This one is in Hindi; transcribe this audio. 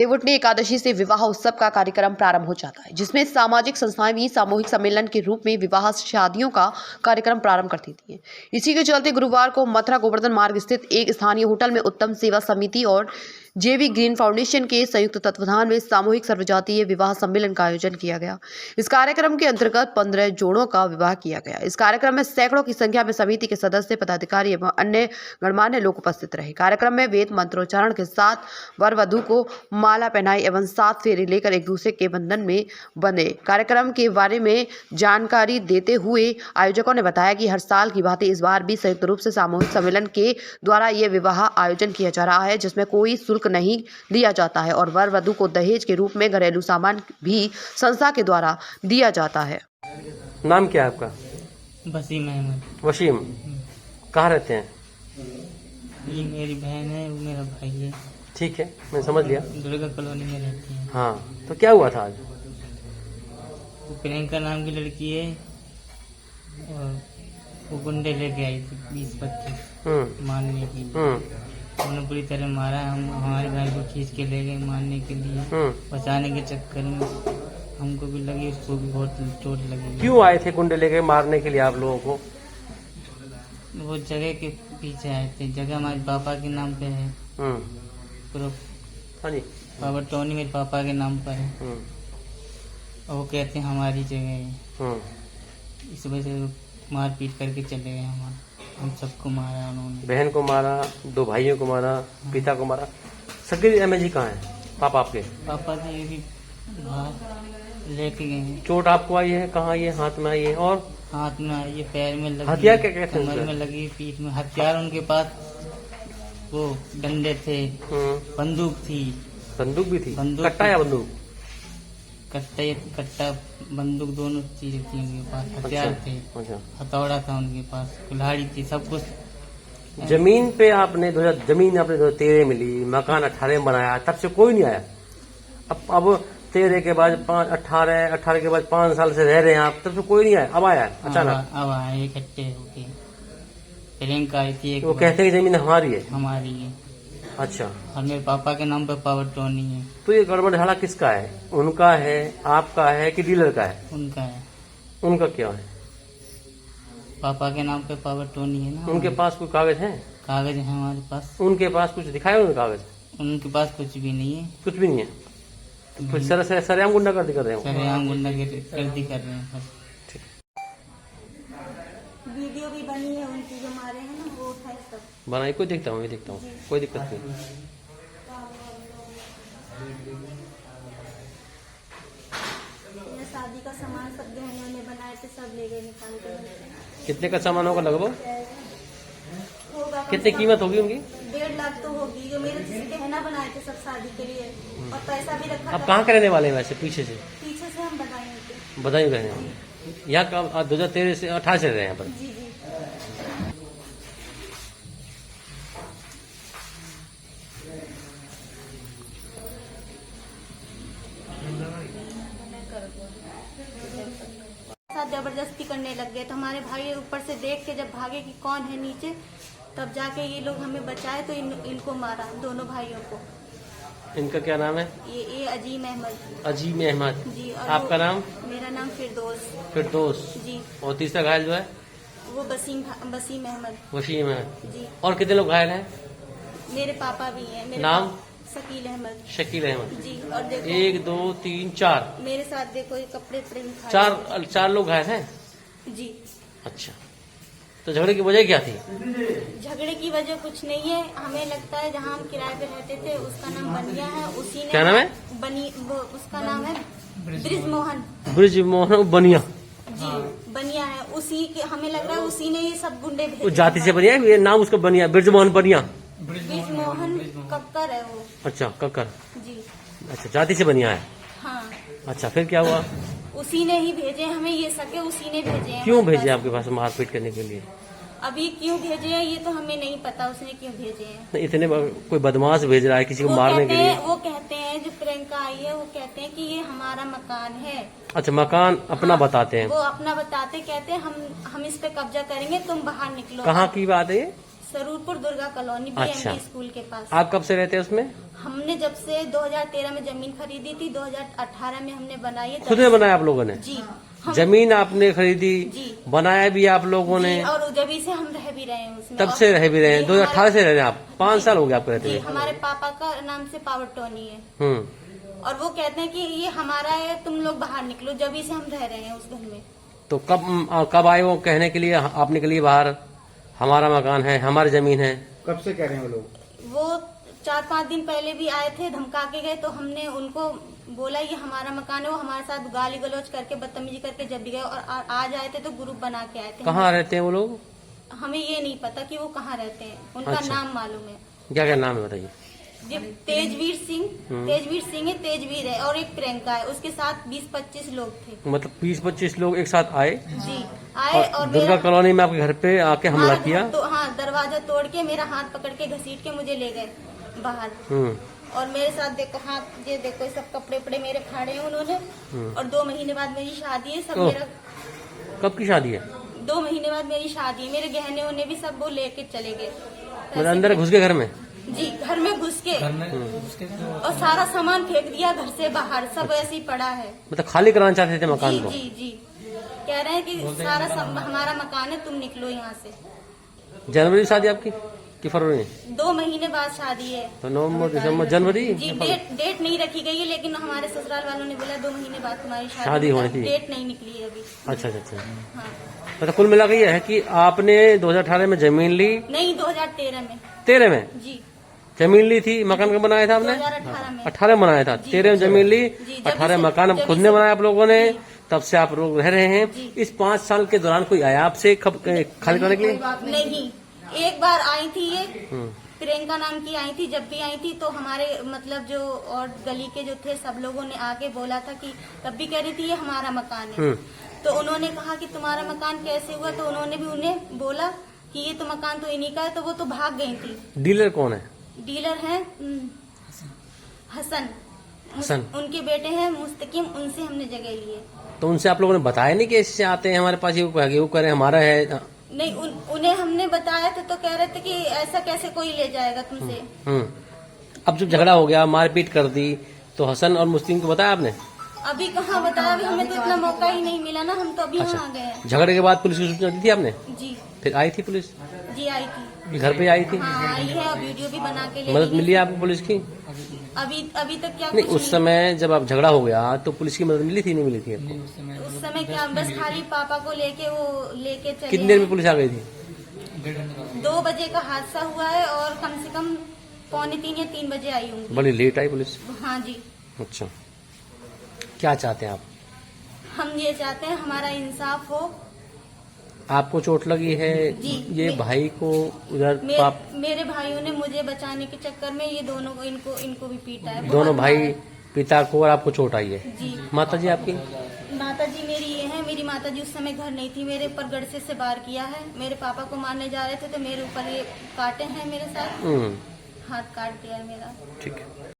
देवउठनी एकादशी से विवाह उत्सव का कार्यक्रम प्रारंभ हो जाता है, जिसमें सामाजिक संस्थाएं भी सामूहिक सम्मेलन के रूप में विवाह शादियों का कार्यक्रम प्रारंभ करती थी। इसी के चलते गुरुवार को मथुरा गोवर्धन मार्ग स्थित एक स्थानीय होटल में उत्तम सेवा समिति और जेवी ग्रीन फाउंडेशन के संयुक्त तत्वाधान में सामूहिक सर्वजातीय विवाह सम्मेलन का आयोजन किया गया। इस कार्यक्रम के अंतर्गत 15 जोड़ों का विवाह किया गया। इस कार्यक्रम में सैकड़ों की संख्या में समिति के सदस्य, पदाधिकारी एवं अन्य गणमान्य लोग उपस्थित रहे। कार्यक्रम में वेद मंत्रोच्चारण के साथ वर वधू को माला पहनाई एवं 7 फेरे लेकर एक दूसरे के बंधन में बंधे। कार्यक्रम के बारे में जानकारी देते हुए आयोजकों ने बताया कि हर साल की भांति इस बार भी संयुक्त रूप से सामूहिक सम्मेलन के द्वारा ये विवाह आयोजन किया जा रहा है, जिसमें कोई शुल्क नहीं लिया जाता है और वर वधू को दहेज के रूप में घरेलू सामान भी संस्था के द्वारा दिया जाता है। नाम क्या है आपका? वसीम अहमद। वसीम, कहाँ रहते हैं? ये मेरी बहन है, वो मेरा भाई है। ठीक है, मैं समझ लिया। दुर्गा कॉलोनी में रहती है। हाँ, तो क्या हुआ था आज? वो प्रियंका नाम की लड़की है और वो गुंडे लेके आई थी 20-25 मारने के लिए। उन्होंने पूरी तरह मारा। हम हमारे भाई को खींच के ले गए मारने के लिए। बचाने के चक्कर में हमको भी लगी, उसको भी बहुत चोट लगी। क्यों आए थे गुंडे लेके मारने के लिए आप लोगों को? वो जगह के पीछे आए थे। जगह हमारे पापा के नाम पे है। हाँ जी, पावर टोनी मेरे पापा के नाम पर है और वो कहते हैं हमारी जगह है। इस वजह से मार पीट करके चले गए। हम सबको मारा उन्होंने। बहन को मारा, 2 भाइयों को मारा, पिता को मारा। सगे एमएजी कहाँ है? पापा आपके? पापा तो ये भी बाहर लेके गए हैं। चोट आपको आई है? कहाँ आई है? हाथ में आई है और हाथ में आई है, पैर में लगी। हथियार क्या क्या थे? कमर में लगी, पीठ में। हथियार उनके पास वो डंडे थे, बंदूक थी। बंदूक भी थी? बंदूक कट्टा या बंदूक? कट्टा बंदूक दोनों चीजें थी उनके पास। हथियार थे, हथौड़ा था उनके पास, कुल्हाड़ी थी, सब कुछ। जमीन पे आपने जमीन आपने 13 मिली, मकान 18 में बनाया, तब से कोई नहीं आया। अब 13 के बाद 18 के बाद 5 साल से रह रहे हैं आप, तब से कोई नहीं आया। अब आया अचानक? अब आए इकट्ठे होके। प्रियंका आई थी। वो कहते हैं कि जमीन हमारी है। हमारी है। अच्छा, और मेरे पापा के नाम पे पावर टोनी है। तो ये गड़बड़ झाड़ा किसका है? उनका है, आपका है कि डीलर का है? उनका है। उनका क्या है? पापा के नाम पे पावर टोनी है ना। उनके पास कोई कागज है? कागज है हमारे पास। उनके पास कुछ दिखाए उन्होंने कागज? उनके पास कुछ भी नहीं है। कुछ भी नहीं है। तो फिर सरेआम गुंडागर्दी कर रहे हो? सरेआम गुंडागर्दी कर रहे हैं। वीडियो भी बनी है उनकी, जो मारे हैं ना, वो है सब बनाई। कोई देखता हूँ, ये देखता हूँ, कोई दिक्कत नहीं। ये शादी का सामान सब गहने उन्हें बनाए थे, सब ले गए निकाल कर। कितने का सामान होगा लगभग? होगा कितनी कीमत होगी उनकी? 1.5 लाख तो होगी। जो मेरे गहना बनाए थे सब शादी के लिए, और पैसा भी रखा अब था। कहाँ के रहने वाले हैं वैसे? पीछे से? पीछे से हम बताएंगे थे। बधाई रहने वाले यहाँ का 2013 से 18 से रह रहे हैं यहाँ पर। जी जी। साथ जबरदस्ती करने लग गए, तो हमारे भाई ऊपर से देख के जब भागे कि कौन है नीचे, तब जाके ये लोग हमें बचाए, तो इनको मारा, दोनों भाइयों को। इनका क्या नाम है? ये अजीम अहमद। अजीम अहमद जी। और आपका नाम? मेरा नाम फिरदौस जी। और तीसरा घायल जो है? वो वसीम अहमद। वसीम अहमद जी। और कितने लोग घायल हैं? मेरे पापा भी हैं। मेरे नाम? शकील अहमद। शकील अहमद। जी। और देखो 1 2 3 4 मेरे साथ देखो, ये कपड़े प्रेम 4 लोग घायल हैं। जी। अच्छा, तो झगड़े की वजह क्या थी? झगड़े की वजह कुछ नहीं है। हमें लगता है जहाँ हम किराए पे रहते थे उसका नाम बनिया है, उसी ने। क्या नाम है? उसका नाम है ब्रिजमोहन। ब्रिजमोहन बनिया। जी, बनिया है। उसी के हमें लग रहा है उसी ने ये सब गुंडे वो भेजे। जाति से बनिया है, ये नाम उसका बनिया, ब्रिजमोहन बनिया। ब्रिजमोहन कक्कर है वो। अच्छा, कक्कर। जी। अच्छा, जाति से बनिया है। हाँ। अच्छा, फिर क्या हुआ? उसी ने ही भेजे हमें, ये सके उसी ने भेजे हैं। क्यों भेजे आपके पास मारपीट करने के लिए? अभी क्यों भेजे हैं ये तो हमें नहीं पता, उसने क्यों भेजे हैं। इतने कोई बदमाश भेज रहा है किसी को मारने के लिए? वो कहते हैं, जो प्रियंका आई है वो कहते हैं कि ये हमारा मकान है। अच्छा, मकान अपना बताते हैं? वो अपना बताते, कहते हैं हम इस पे कब्जा करेंगे, तुम बाहर निकलो। कहाँ की बात है ये? सरूरपुर दुर्गा कॉलोनी अच्छा। BMD स्कूल के पास। आप कब से रहते हैं उसमें? हमने जब से 2013 में जमीन खरीदी थी, 2018 में हमने बनाई है। खुद ने बनाया आप लोगों ने? जी। जमीन आपने खरीदी, जी। बनाया भी आप लोगों ने? जी, और जब से हम रह भी रहे हैं उसमें। तब से रह भी रहे हैं? जी, 2018 से रह रहे हैं आप? 5 साल हो गए आपको रहते जी, हुए? हमारे पापा का नाम से पावर टोनी है। और वो कहते हैं कि ये हमारा है, तुम लोग बाहर निकलो। जब से हम रह रहे हैं उस घर में। तो कब आए वो कहने के लिए, आप निकलिए बाहर, हमारा मकान है, हमारी जमीन है? कब से कह रहे हैं वो लोग? वो 4-5 दिन पहले भी आए थे, धमका के गए। तो हमने उनको बोला ये हमारा मकान है। वो हमारे साथ गाली गलौज करके, बदतमीजी करके जब भी गए, और आज आए थे तो ग्रुप बना के आए थे। कहाँ रहते हैं वो लोग? हमें ये नहीं पता कि वो कहाँ रहते हैं, उनका अच्छा। नाम मालूम है। क्या क्या नाम है बताइए? ये तेजवीर सिंह है, तेजवीर है, और एक प्रियंका है। उसके साथ 20-25 लोग थे। मतलब 20-25 लोग एक साथ आए जी, आए और दुर्गा कॉलोनी में आपके घर पे आके हमला हमारा किया? तो हाँ, दरवाजा तोड़ के मेरा हाथ पकड़ के घसीट के मुझे ले गए बाहर। और मेरे साथ देखो हाथ, ये देखो ये सब कपड़े उपड़े मेरे फाड़े हैं उन्होंने। और 2 महीने बाद मेरी शादी है। सब ओह। मेरा कब की शादी है? 2 महीने बाद मेरी शादी है। मेरे गहने उन्हें भी सब वो लेके चले गए। मतलब अंदर घुस गए घर में? जी, घर में घुस के और सारा सामान फेंक दिया घर से बाहर। सब ऐसे ही पड़ा है। मतलब खाली कराना चाहते थे मकान जी को? जी जी, कह रहे हैं कि सारा हमारा मकान है, तुम निकलो यहाँ से। जनवरी शादी आपकी कि फरवरी में? 2 महीने बाद शादी है। तो नवंबर, दिसंबर, जनवरी? जी, डेट नहीं रखी गई है, लेकिन हमारे ससुराल वालों ने बोला 2 महीने बाद तुम्हारी शादी होनी थी। डेट नहीं निकली है अभी। अच्छा अच्छा अच्छा। हाँ। मतलब कुल मिला के ये है कि आपने 2018 में जमीन ली? नहीं, 2013 में। 13 में जी, जमीन ली थी? मकान कब बनाया था आपने? 2018 में। 18 में बनाया था। 13 में जमीन ली, जी, 18 जब मकान से- खुद ने बनाया आप लोगों ने। तब से आप लोग रह रहे हैं। इस 5 साल के दौरान कोई आया आपसे खाली करने के लिए? नहीं, एक बार आई थी ये प्रियंका नाम की आई थी। जब भी आई थी तो हमारे मतलब जो और गली के जो थे सब लोगों ने आके बोला था कि, तब भी कह रही थी ये हमारा मकान है। तो उन्होंने कहा कि तुम्हारा मकान कैसे हुआ? तो उन्होंने भी उन्हें बोला कि ये तो मकान तो इन्हीं का है। तो वो तो भाग गई थी। डीलर कौन है? डीलर हैं हसन। हसन। उनके बेटे हैं मुस्तकीम। उनसे हमने जगह ली है। तो उनसे आप लोगों ने बताया नहीं कि इससे आते हैं हमारे पास, ये कह रहे हमारा है? नहीं, उन्हें हमने बताया था तो कह रहे थे कि ऐसा कैसे कोई ले जाएगा तुमसे। अब जब झगड़ा हो गया, मारपीट कर दी, तो हसन और मुस्लिम को बताया आपने? अभी कहाँ बताया? अभी हमें तो इतना मौका ही नहीं मिला ना। हम तो अभी अच्छा। यहाँ आ गए हैं। झगड़े के बाद पुलिस की सूचना दी थी आपने? जी फिर आई थी पुलिस? जी, आई थी। घर पे आई थी? हाँ, आई है। वीडियो भी बना के ले मदद ली मिली आपको पुलिस की? है। अभी तक क्या नहीं, कुछ उस समय जब आप झगड़ा हो गया तो पुलिस की मदद मिली थी नहीं मिली थी आपको? उस समय क्या, बस खाली पापा को लेके चले। कितनी देर में पुलिस आ गई थी? 2 बजे का हादसा हुआ है और कम से कम 2:45 या 3 बजे आई होंगी। बड़ी लेट आई पुलिस? हाँ जी। अच्छा, क्या चाहते हैं आप? हम ये चाहते हैं हमारा इंसाफ हो। आपको चोट लगी है? जी। ये भाई को उधर मेरे भाइयों ने मुझे बचाने के चक्कर में ये दोनों को इनको भी पीटा है। दोनों बहुत भाई मारा है। पिता को, और आपको चोट आई है? जी। माता जी आपकी? माता जी मेरी ये है। मेरी माता जी उस समय घर नहीं थी। मेरे ऊपर गड़से से वार किया है। मेरे पापा को मारने जा रहे थे तो मेरे ऊपर ये काटे हैं, मेरे साथ हाथ काट दिया है मेरा। ठीक है।